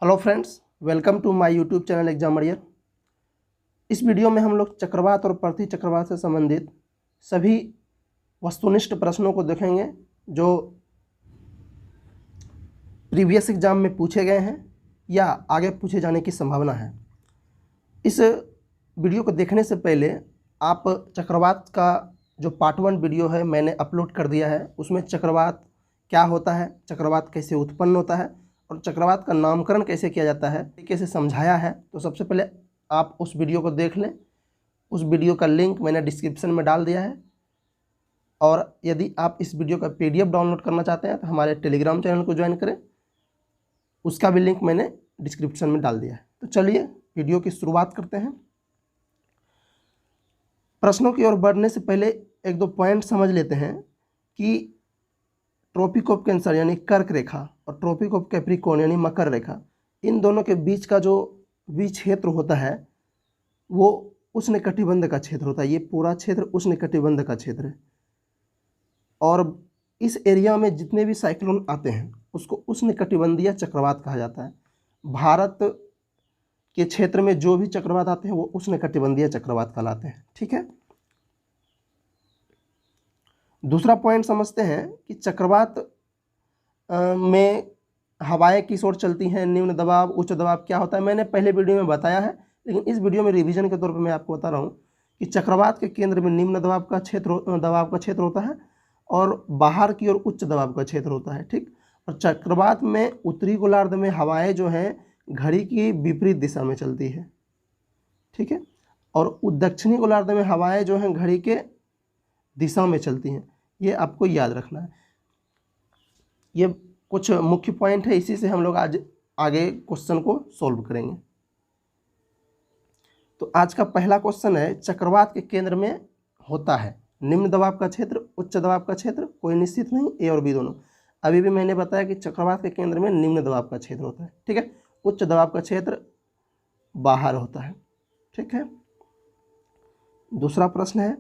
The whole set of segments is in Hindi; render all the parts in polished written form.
Hello friends, welcome to my YouTube channel exam warrior. इस वीडियो में हम लोग चक्रवात और प्रति चक्रवात से संबंधित सभी वस्तुनिष्ठ प्रश्नों को देखेंगे जो प्रीवियस एग्जाम में पूछे गए हैं या आगे पूछे जाने की संभावना है। इस वीडियो को देखने से पहले आप चक्रवात का जो पार्ट 1 वीडियो है मैंने अपलोड कर दिया है, उसमें चक्रवात क्या होता है, चक्रवात कैसे उत्पन्न होता है और चक्रवात का नामकरण कैसे किया जाता है तरीके से समझाया है। तो सबसे पहले आप उस वीडियो को देख लें। उस वीडियो का लिंक मैंने डिस्क्रिप्शन में डाल दिया है और यदि आप इस वीडियो का PDF डाउनलोड करना चाहते हैं तो हमारे टेलीग्राम चैनल को ज्वाइन करें, उसका भी लिंक मैंने डिस्क्रिप्शन में डाल दिया है। तो चलिए वीडियो की शुरुआत करते हैं। प्रश्नों की ओर बढ़ने से पहले एक दो पॉइंट समझ लेते हैं कि ट्रॉपिक ऑफ कैंसर यानी कर्क रेखा और ट्रॉपिक ऑफ कैप्रिकॉर्न यानी मकर रेखा, इन दोनों के बीच का जो क्षेत्र होता है वो उष्णकटिबंध का क्षेत्र होता है। ये पूरा क्षेत्र उष्णकटिबंध का क्षेत्र है और इस एरिया में जितने भी साइक्लोन आते हैं उसको उष्णकटिबंधीय चक्रवात कहा जाता है। भारत के क्षेत्र में जो भी चक्रवात आते हैं वो उष्णकटिबंधीय चक्रवात कहलाते हैं। ठीक है, दूसरा पॉइंट समझते हैं कि चक्रवात में हवाएं किस ओर चलती हैं, निम्न दबाव उच्च दबाव क्या होता है, मैंने पहले वीडियो में बताया है, लेकिन इस वीडियो में रिवीजन के तौर पे मैं आपको बता रहा हूँ कि चक्रवात के केंद्र में निम्न दबाव का क्षेत्र होता है और बाहर की ओर उच्च दबाव का क्षेत्र होता है। ठीक, और चक्रवात में उत्तरी गोलार्ध में हवाएं जो हैं घड़ी की विपरीत दिशा में चलती है। ठीक है, और दक्षिणी गोलार्ध में हवाएं जो हैं घड़ी के दिशा में चलती हैं। ये आपको याद रखना है। ये कुछ मुख्य पॉइंट है, इसी से हम लोग आज आगे क्वेश्चन को सॉल्व करेंगे। तो आज का पहला क्वेश्चन है, चक्रवात के केंद्र में होता है निम्न दबाव का क्षेत्र उच्च दबाव का क्षेत्र, कोई निश्चित नहीं, ए और बी दोनों। अभी भी मैंने बताया कि चक्रवात के केंद्र में निम्न दबाव का क्षेत्र होता है। ठीक है, उच्च दबाव का क्षेत्र बाहर होता है। ठीक है, दूसरा प्रश्न है,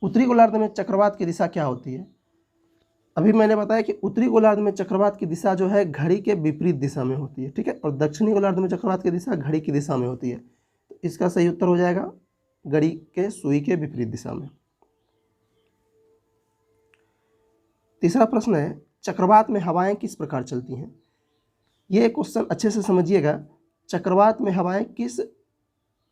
उत्तरी गोलार्ध में चक्रवात की दिशा क्या होती है। अभी मैंने बताया कि उत्तरी गोलार्ध में चक्रवात की दिशा जो है घड़ी के विपरीत दिशा में होती है। ठीक है, और दक्षिणी गोलार्ध में चक्रवात की दिशा घड़ी की दिशा में होती है। तो इसका सही उत्तर हो जाएगा घड़ी के सुई के विपरीत दिशा में। तीसरा प्रश्न है, चक्रवात में हवाएं किस प्रकार चलती हैं। ये क्वेश्चन अच्छे से समझिएगा। चक्रवात में हवाएं किस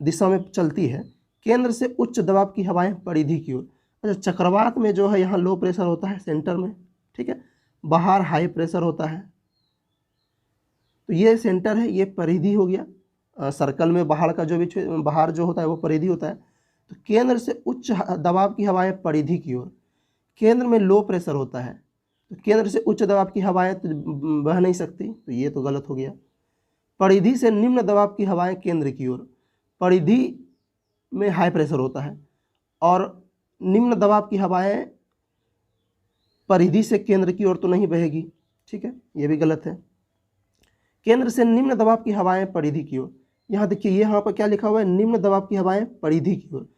दिशा में चलती है, केंद्र से उच्च दबाव की हवाएं परिधि की ओर। अच्छा, चक्रवात में जो है यहाँ लो प्रेशर होता है सेंटर में। ठीक है, बाहर हाई प्रेशर होता है, तो ये सेंटर है, ये परिधि हो गया। सर्कल में बाहर का जो भी बाहर जो होता है वो परिधि होता है। तो केंद्र से उच्च दबाव की हवाएं परिधि की ओर, केंद्र में लो प्रेशर होता है तो केंद्र से उच्च दबाव की हवाएं तो बह नहीं सकती, तो ये तो गलत हो गया। परिधि से निम्न दबाव की हवाएं केंद्र की ओर, परिधि में हाई प्रेशर होता है और निम्न दबाव की हवाएं परिधि से केंद्र की ओर तो नहीं बहेगी। ठीक है, ये भी गलत है। केंद्र से निम्न दबाव की हवाएं परिधि की ओर, यहाँ देखिए यहाँ पर क्या लिखा हुआ है, निम्न दबाव की हवाएं परिधि की ओर।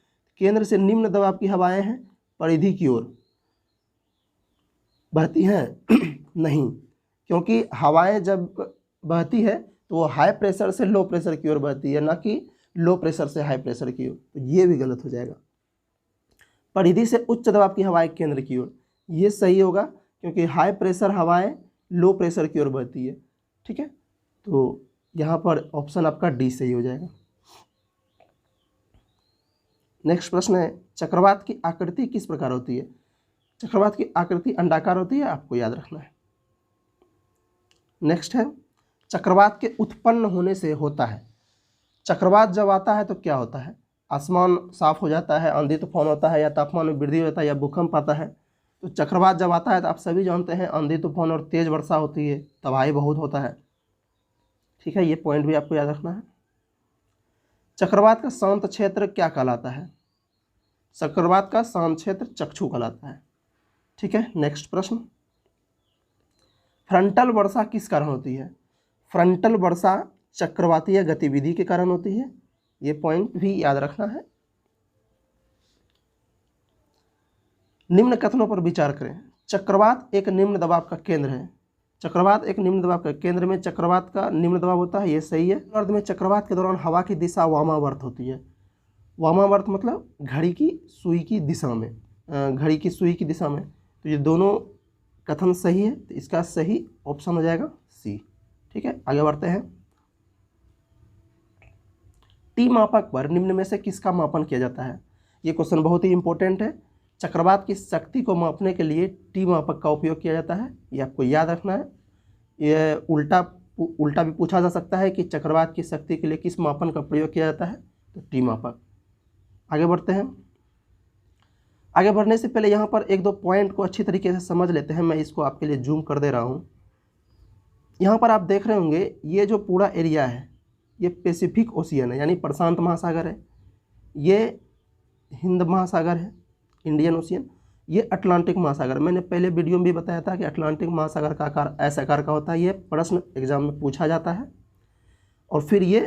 केंद्र से निम्न दबाव की हवाएं हैं परिधि की ओर बहती हैं नहीं, क्योंकि हवाएं जब बहती है तो वो हाई प्रेशर से लो प्रेशर की ओर बहती है, ना कि लो प्रेशर से हाई प्रेशर की ओर। तो ये भी गलत हो जाएगा। परिधि से उच्च दबाव की हवाएं केंद्र की ओर, ये सही होगा क्योंकि हाई प्रेशर हवाएं लो प्रेशर की ओर बहती है। ठीक है, तो यहाँ पर ऑप्शन आपका डी सही हो जाएगा। नेक्स्ट प्रश्न है, चक्रवात की आकृति किस प्रकार होती है। चक्रवात की आकृति अंडाकार होती है, आपको याद रखना है। नेक्स्ट है, चक्रवात के उत्पन्न होने से होता है। चक्रवात जब आता है तो क्या होता है, आसमान साफ हो जाता है, आंधी तूफान होता है, या तापमान में वृद्धि होता है, या भूकंप आता है। तो चक्रवात जब आता है तो आप सभी जानते हैं आंधी तूफान और तेज वर्षा होती है, तबाही बहुत होता है। ठीक है, ये पॉइंट भी आपको याद रखना है। चक्रवात का शांत क्षेत्र क्या कहलाता है। चक्रवात का शांत क्षेत्र चक्षु कहलाता है। ठीक है, नेक्स्ट प्रश्न, फ्रंटल वर्षा किस कारण होती है। फ्रंटल वर्षा चक्रवातीय गतिविधि के कारण होती है, ये पॉइंट भी याद रखना है। निम्न कथनों पर विचार करें। चक्रवात एक निम्न दबाव का केंद्र है, चक्रवात एक निम्न दबाव का केंद्र में चक्रवात का निम्न दबाव होता है, ये सही है। अर्ध में चक्रवात के दौरान हवा की दिशा वामावर्त होती है। वामावर्त मतलब घड़ी की सुई की दिशा में, घड़ी की सुई की दिशा में। तो ये दोनों कथन सही है, तो इसका सही ऑप्शन हो जाएगा सी। ठीक है, आगे बढ़ते हैं। टी मापक पर निम्न में से किसका मापन किया जाता है? ये क्वेश्चन बहुत ही इंपॉर्टेंट है। चक्रवात की शक्ति को मापने के लिए टी मापक का उपयोग किया जाता है, ये आपको याद रखना है। ये उल्टा भी पूछा जा सकता है कि चक्रवात की शक्ति के लिए किस मापन का प्रयोग किया जाता है, तो टी मापक। आगे बढ़ते हैं। आगे बढ़ने से पहले यहाँ पर एक दो पॉइंट को अच्छी तरीके से समझ लेते हैं। मैं इसको आपके लिए जूम कर दे रहा हूँ। यहाँ पर आप देख रहे होंगे ये जो पूरा एरिया है ये पैसिफिक ओशियन है, यानी प्रशांत महासागर है। ये हिंद महासागर है, इंडियन ओशियन। ये अटलांटिक महासागर, मैंने पहले वीडियो में भी बताया था कि अटलांटिक महासागर का आकार ऐसा आकार का होता है। ये प्रश्न एग्जाम में पूछा जाता है। और फिर ये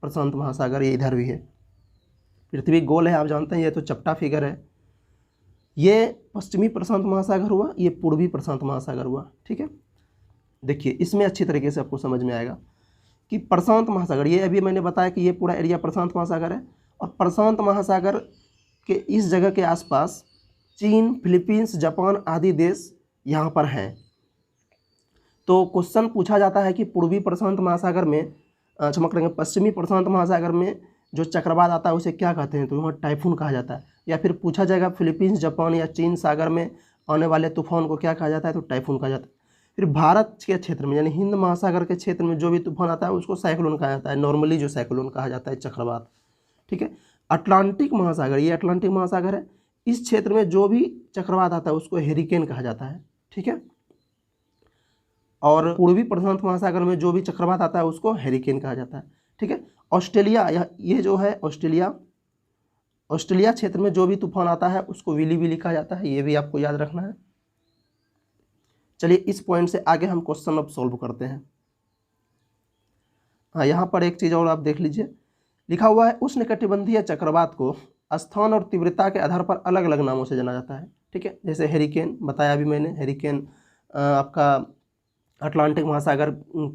प्रशांत महासागर, ये इधर भी है। पृथ्वी गोल है, आप जानते हैं, ये तो चपटा फिगर है। ये पश्चिमी प्रशांत महासागर हुआ, ये पूर्वी प्रशांत महासागर हुआ। ठीक है, देखिए इसमें अच्छी तरीके से आपको समझ में आएगा कि प्रशांत महासागर, ये अभी मैंने बताया कि ये पूरा एरिया प्रशांत महासागर है। और प्रशांत महासागर के इस जगह के आसपास चीन, फिलीपींस, जापान आदि देश यहाँ पर हैं। तो क्वेश्चन पूछा जाता है कि पूर्वी प्रशांत महासागर में, क्षमा करेंगे, पश्चिमी प्रशांत महासागर में जो चक्रवात आता है उसे क्या कहते हैं, तो वहाँ टाइफून कहा जाता है। या फिर पूछा जाएगा फिलीपींस, जापान या चीन सागर में आने वाले तूफान को क्या कहा जाता है, तो टाइफून कहा जाता है। फिर भारत के क्षेत्र में यानी हिंद महासागर के क्षेत्र में जो भी तूफान आता है उसको साइक्लोन कहा जाता है, नॉर्मली जो साइक्लोन कहा जाता है चक्रवात। ठीक है, अटलांटिक महासागर, ये अटलांटिक महासागर है, इस क्षेत्र में जो भी चक्रवात आता है उसको हेरिकेन कहा जाता है। ठीक है, और पूर्वी प्रशांत महासागर में जो भी चक्रवात आता है उसको हेरिकेन कहा जाता है। ठीक है, ऑस्ट्रेलिया, ये जो है ऑस्ट्रेलिया क्षेत्र में जो भी तूफान आता है उसको विली विली कहा जाता है, ये भी आपको याद रखना है। चलिए इस पॉइंट से आगे हम क्वेश्चन अब सॉल्व करते हैं। हाँ, यहाँ पर एक चीज़ और आप देख लीजिए, लिखा हुआ है उष्णकटिबंधीय चक्रवात को स्थान और तीव्रता के आधार पर अलग अलग नामों से जाना जाता है। ठीक है, जैसे हेरिकेन बताया अभी मैंने, हेरिकेन आपका अटलांटिक महासागर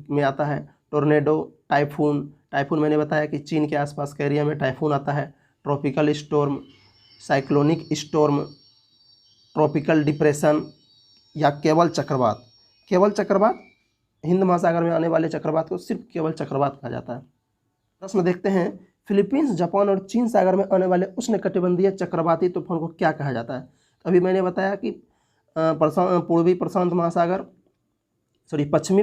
में आता है। टोर्नेडो, टाइफून मैंने बताया कि चीन के आसपास के एरिया में टाइफून आता है। Tropical storm, cyclonic storm, tropical depression या केवल चक्रवात। केवल चक्रवात, हिंद महासागर में आने वाले चक्रवात को सिर्फ केवल चक्रवात कहा जाता है। प्रश्न देखते हैं, फिलीपींस, जापान और चीन सागर में आने वाले उष्णकटिबंधीय चक्रवाती तूफान को क्या कहा जाता है? अभी मैंने बताया कि पश्चिमी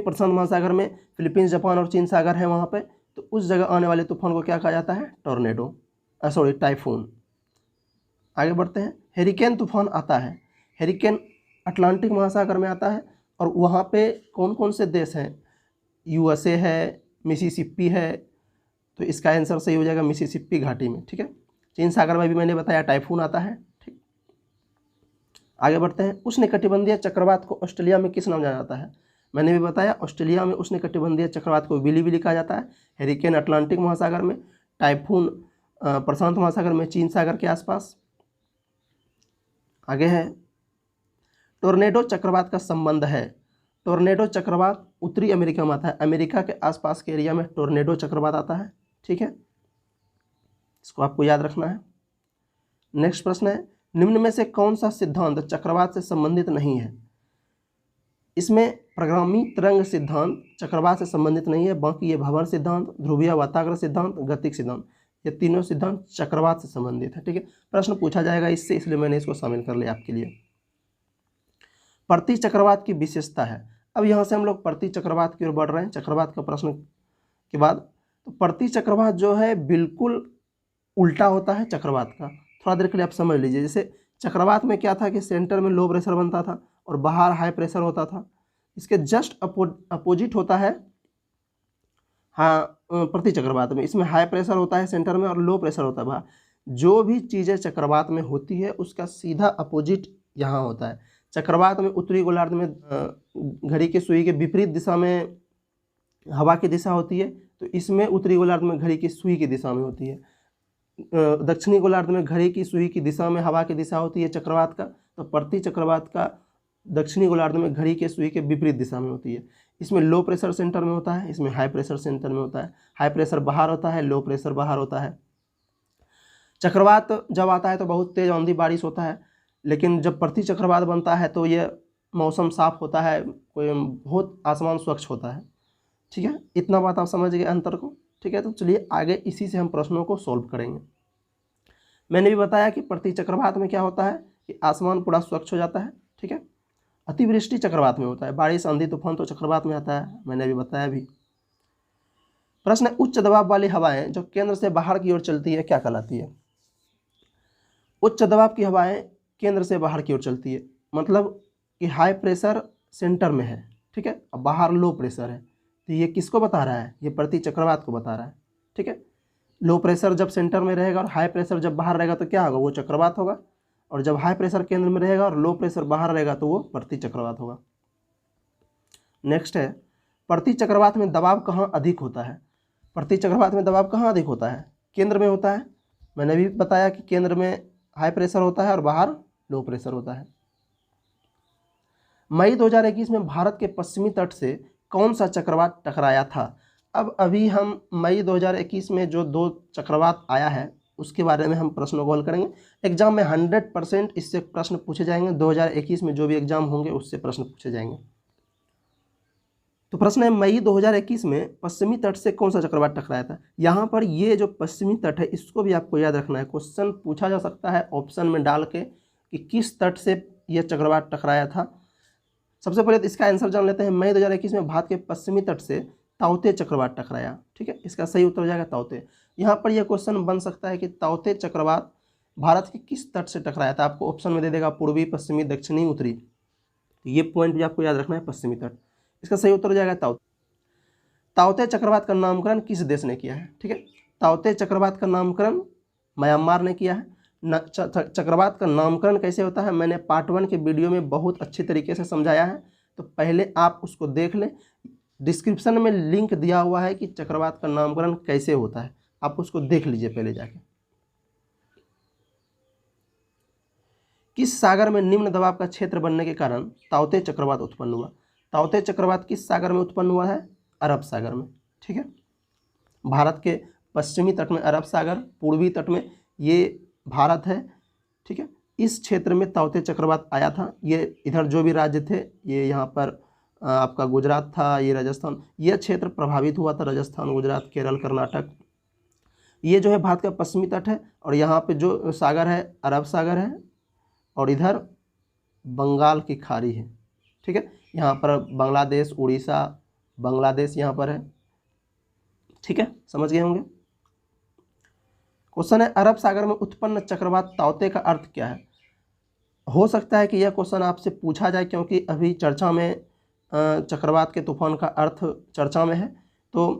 प्रशांत महासागर में फिलीपींस, जापान और चीन सागर है वहाँ पे, तो उस जगह आने वाले तूफान को क्या कहा जाता है? Tornado, typhoon. आगे बढ़ते हैं। हेरिकेन तूफान आता है, हेरिकेन अटलांटिक महासागर में आता है। और वहाँ पे कौन कौन से देश हैं? यूएसए है, मिसिसिपी है, तो इसका आंसर सही हो जाएगा मिसिसिपी घाटी में। ठीक है, चीन सागर में भी मैंने बताया टाइफून आता है। ठीक, आगे बढ़ते हैं। उष्णकटिबंधीय चक्रवात को ऑस्ट्रेलिया में किस नाम जाना जाता है? मैंने भी बताया ऑस्ट्रेलिया में उष्णकटिबंधीय चक्रवात को विली विली कहा जाता है। हेरिकेन अटलांटिक महासागर में, टाइफून प्रशांत महासागर में, चीन सागर के आसपास। आगे है, टोर्नेडो चक्रवात का संबंध है। टोर्नेडो चक्रवात उत्तरी अमेरिका में आता है, अमेरिका के आसपास के एरिया में टोर्नेडो चक्रवात आता है। ठीक है, इसको आपको याद रखना है। नेक्स्ट प्रश्न है, निम्न में से कौन सा सिद्धांत चक्रवात से संबंधित नहीं है? इसमें प्रगामी तरंग सिद्धांत चक्रवात से संबंधित नहीं है, बाकी ये भंवर सिद्धांत, ध्रुवीय वाताग्र सिद्धांत, गतिक सिद्धांत, ये तीनों सिद्धांत चक्रवात से संबंधित है। ठीक है, प्रश्न पूछा जाएगा इससे, इसलिए मैंने इसको शामिल कर लिया आपके लिए। प्रति चक्रवात की विशेषता है। अब यहाँ से हम लोग प्रति चक्रवात की ओर बढ़ रहे हैं चक्रवात का प्रश्न के बाद। तो प्रति चक्रवात जो है बिल्कुल उल्टा होता है चक्रवात का। थोड़ा देर के लिए आप समझ लीजिए। जैसे चक्रवात में क्या था कि सेंटर में लो प्रेशर बनता था और बाहर हाई प्रेशर होता था। इसके जस्ट अपोजिट होता है प्रति चक्रवात में। इसमें हाई प्रेशर होता है सेंटर में और लो प्रेशर होता है बाहर। जो भी चीज़ें चक्रवात में होती है उसका सीधा अपोजिट यहाँ होता है। चक्रवात में उत्तरी गोलार्ध में घड़ी की सुई के विपरीत दिशा में हवा की दिशा होती है, तो इसमें उत्तरी गोलार्ध में घड़ी की सुई की दिशा में होती है। दक्षिणी गोलार्ध में घड़ी की सुई की दिशा में हवा की दिशा होती है चक्रवात का। तो प्रति चक्रवात का दक्षिणी गोलार्ध में घड़ी के सुई के विपरीत दिशा में होती है। इसमें लो प्रेशर सेंटर में होता है, इसमें हाई प्रेशर सेंटर में होता है। हाई प्रेशर बाहर होता है, लो प्रेशर बाहर होता है। चक्रवात जब आता है तो बहुत तेज आंधी बारिश होता है, लेकिन जब प्रति चक्रवात बनता है तो ये मौसम साफ होता है, कोई बहुत आसमान स्वच्छ होता है। ठीक है, इतना बात आप समझ गए अंतर को। ठीक है, तो चलिए आगे इसी से हम प्रश्नों को सॉल्व करेंगे। मैंने भी बताया कि प्रति चक्रवात में क्या होता है कि आसमान पूरा स्वच्छ हो जाता है। ठीक है, अतिवृष्टि चक्रवात में होता है, बारिश आंधी तूफान तो चक्रवात में आता है, मैंने भी बताया भी। प्रश्न है, उच्च दबाव वाली हवाएं जो केंद्र से बाहर की ओर चलती है क्या कहलाती है? उच्च दबाव की हवाएं केंद्र से बाहर की ओर चलती है, मतलब कि हाई प्रेशर सेंटर में है। ठीक है, अब बाहर लो प्रेशर है, तो ये किसको बता रहा है? ये प्रति चक्रवात को बता रहा है। ठीक है, लो प्रेशर जब सेंटर में रहेगा और हाई प्रेशर जब बाहर रहेगा तो क्या होगा? वो चक्रवात होगा। और जब हाई प्रेशर केंद्र में रहेगा और लो प्रेशर बाहर रहेगा तो वो प्रति चक्रवात होगा। नेक्स्ट है, प्रति चक्रवात में दबाव कहाँ अधिक होता है? प्रति चक्रवात में दबाव कहाँ अधिक होता है? केंद्र में होता है। मैंने भी बताया कि केंद्र में हाई प्रेशर होता है और बाहर लो प्रेशर होता है। मई 2021 में भारत के पश्चिमी तट से कौन सा चक्रवात टकराया था? अब अभी हम मई 2021 में जो 2 चक्रवात आया है उसके बारे में हम प्रश्नों को हल करेंगे। एग्जाम में 100% इससे प्रश्न पूछे जाएंगे। 2021 में जो भी एग्जाम होंगे उससे प्रश्न पूछे जाएंगे। तो प्रश्न है, मई 2021 में पश्चिमी तट से कौन सा चक्रवात टकराया था? यहाँ पर ये जो पश्चिमी तट है इसको भी आपको याद रखना है। क्वेश्चन पूछा जा सकता है ऑप्शन में डाल के कि किस तट से यह चक्रवात टकराया था। सबसे पहले तो इसका आंसर जान लेते हैं। मई 2021 में भारत के पश्चिमी तट से ताउते चक्रवात टकराया। ठीक है, इसका सही उत्तर हो जाएगा ताउते। यहाँ पर यह क्वेश्चन बन सकता है कि ताउते चक्रवात भारत के किस तट से टकराया था। आपको ऑप्शन में दे देगा पूर्वी, पश्चिमी, दक्षिणी, उत्तरी। तो ये पॉइंट भी आपको याद रखना है, पश्चिमी तट। इसका सही उत्तर हो जाएगा ताउते। ताउते चक्रवात का नामकरण किस देश ने किया है? ठीक है, ताउते चक्रवात का नामकरण म्यांमार ने किया है। चक्रवात का नामकरण कैसे होता है मैंने पार्ट 1 के वीडियो में बहुत अच्छी तरीके से समझाया है, तो पहले आप उसको देख लें। डिस्क्रिप्शन में लिंक दिया हुआ है कि चक्रवात का नामकरण कैसे होता है, आप उसको देख लीजिए पहले जाके। किस सागर में निम्न दबाव का क्षेत्र बनने के कारण ताउते चक्रवात उत्पन्न हुआ? ताउते चक्रवात किस सागर में उत्पन्न हुआ है? अरब सागर में। ठीक है, भारत के पश्चिमी तट में अरब सागर, पूर्वी तट में ये भारत है। ठीक है, इस क्षेत्र में ताउते चक्रवात आया था। ये इधर जो भी राज्य थे, ये यहाँ पर आपका गुजरात था, ये राजस्थान, ये क्षेत्र प्रभावित हुआ था। राजस्थान, गुजरात, केरल, कर्नाटक, ये जो है भारत का पश्चिमी तट है। और यहाँ पे जो सागर है अरब सागर है, और इधर बंगाल की खाड़ी है। ठीक है, यहाँ पर बांग्लादेश, उड़ीसा, बांग्लादेश यहाँ पर है। ठीक है, समझ गए होंगे। क्वेश्चन है, अरब सागर में उत्पन्न चक्रवात ताउते का अर्थ क्या है? हो सकता है कि यह क्वेश्चन आपसे पूछा जाए, क्योंकि अभी चर्चा में चक्रवात के तूफान का अर्थ चर्चा में है। तो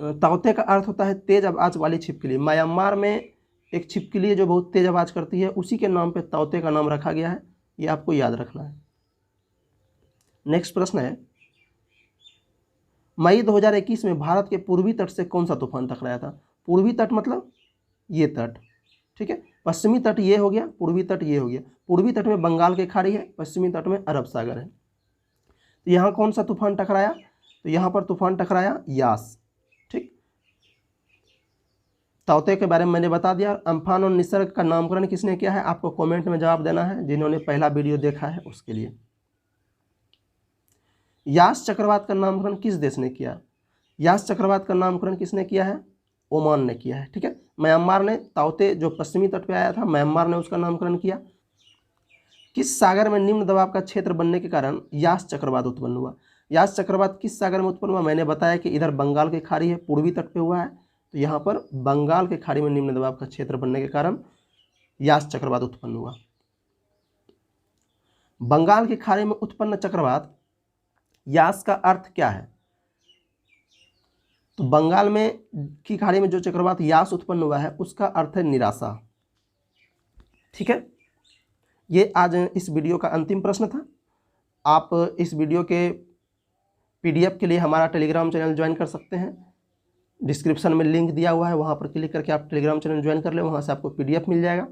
ताउते का अर्थ होता है तेज आवाज वाली छिपकली। म्यांमार में एक छिपकली है जो बहुत तेज आवाज करती है, उसी के नाम पे ताउते का नाम रखा गया है। ये आपको याद रखना है। नेक्स्ट प्रश्न है, मई 2021 में भारत के पूर्वी तट से कौन सा तूफान टकराया था? पूर्वी तट मतलब ये तट। ठीक है, पश्चिमी तट ये हो गया, पूर्वी तट ये हो गया। पूर्वी तट में बंगाल की खाड़ी है, पश्चिमी तट में अरब सागर है। तो यहाँ कौन सा तूफान टकराया? तो यहाँ पर तूफान टकराया यास। ठीक, ताउते के बारे में मैंने बता दिया। अम्फान और निसर्ग का नामकरण किसने किया है? आपको कमेंट में जवाब देना है, जिन्होंने पहला वीडियो देखा है उसके लिए। यास चक्रवात का नामकरण किस देश ने किया? यास चक्रवात का नामकरण किसने किया है? ओमान ने किया है। ठीक है, म्यांमार ने ताउते जो पश्चिमी तट पे आया था, म्यांमार ने उसका नामकरण किया। किस सागर में निम्न दबाव का क्षेत्र बनने के कारण यास चक्रवात उत्पन्न हुआ? यास चक्रवात किस सागर में उत्पन्न हुआ? मैंने बताया कि इधर बंगाल की खाड़ी है, पूर्वी तट पे हुआ है। तो यहाँ पर बंगाल की खाड़ी में निम्न दबाव का क्षेत्र बनने के कारण यास चक्रवात उत्पन्न हुआ। बंगाल की खाड़ी में उत्पन्न चक्रवात यास का अर्थ क्या है? तो बंगाल में की खाड़ी में जो चक्रवात यास उत्पन्न हुआ है उसका अर्थ है निराशा। ठीक है, ये आज इस वीडियो का अंतिम प्रश्न था। आप इस वीडियो के पीडीएफ के लिए हमारा टेलीग्राम चैनल ज्वाइन कर सकते हैं। डिस्क्रिप्शन में लिंक दिया हुआ है, वहाँ पर क्लिक करके आप टेलीग्राम चैनल ज्वाइन कर ले, वहाँ से आपको पीडीएफ मिल जाएगा।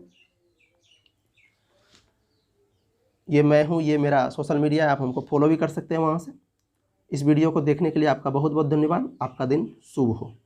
ये मैं हूँ, ये मेरा सोशल मीडिया है, आप हमको फॉलो भी कर सकते हैं वहाँ से। इस वीडियो को देखने के लिए आपका बहुत बहुत धन्यवाद। आपका दिन शुभ हो।